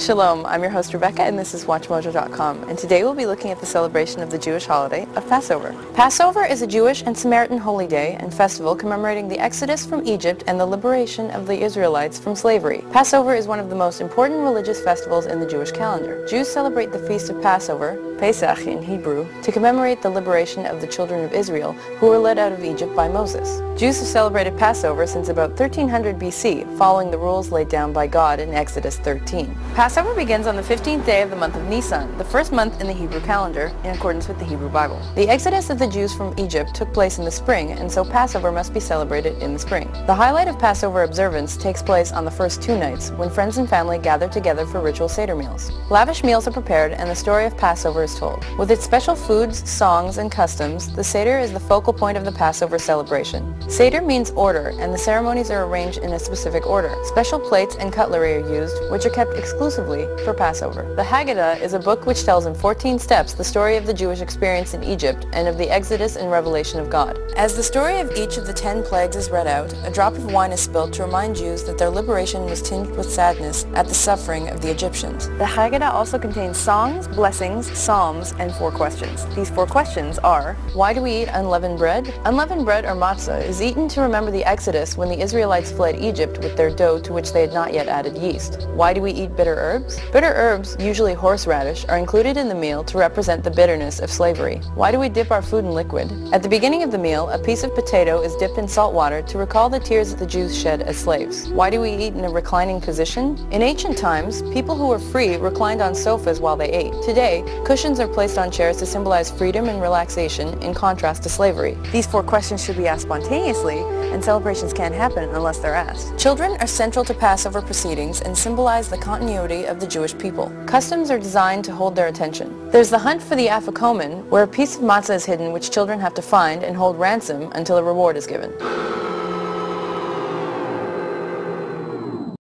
Shalom, I'm your host Rebecca and this is WatchMojo.com, and today we'll be looking at the celebration of the Jewish holiday of Passover. Passover is a Jewish and Samaritan holy day and festival commemorating the exodus from Egypt and the liberation of the Israelites from slavery. Passover is one of the most important religious festivals in the Jewish calendar. Jews celebrate the feast of Passover, Pesach in Hebrew, to commemorate the liberation of the children of Israel who were led out of Egypt by Moses. Jews have celebrated Passover since about 1300 BC, following the rules laid down by God in Exodus 13. Passover begins on the 15th day of the month of Nisan, the first month in the Hebrew calendar, in accordance with the Hebrew Bible. The exodus of the Jews from Egypt took place in the spring, and so Passover must be celebrated in the spring. The highlight of Passover observance takes place on the first two nights, when friends and family gather together for ritual Seder meals. Lavish meals are prepared, and the story of Passover is told. With its special foods, songs, and customs, the Seder is the focal point of the Passover celebration. Seder means order, and the ceremonies are arranged in a specific order. Special plates and cutlery are used, which are kept exclusively for Passover. The Haggadah is a book which tells in 14 steps the story of the Jewish experience in Egypt and of the Exodus and revelation of God. As the story of each of the 10 plagues is read out, a drop of wine is spilled to remind Jews that their liberation was tinged with sadness at the suffering of the Egyptians. The Haggadah also contains songs, blessings, psalms, and 4 questions. These 4 questions are: why do we eat unleavened bread? Unleavened bread, or matzah, is eaten to remember the Exodus when the Israelites fled Egypt with their dough to which they had not yet added yeast. Why do we eat bitter herbs? Bitter herbs, usually horseradish, are included in the meal to represent the bitterness of slavery. Why do we dip our food in liquid? At the beginning of the meal, a piece of potato is dipped in salt water to recall the tears that the Jews shed as slaves. Why do we eat in a reclining position? In ancient times, people who were free reclined on sofas while they ate. Today, cushions are placed on chairs to symbolize freedom and relaxation in contrast to slavery. These 4 questions should be asked spontaneously, and celebrations can't happen unless they're asked. Children are central to Passover proceedings and symbolize the continuity of the Jewish people. Customs are designed to hold their attention. There's the hunt for the afikomen, where a piece of matzah is hidden which children have to find and hold ransom until a reward is given.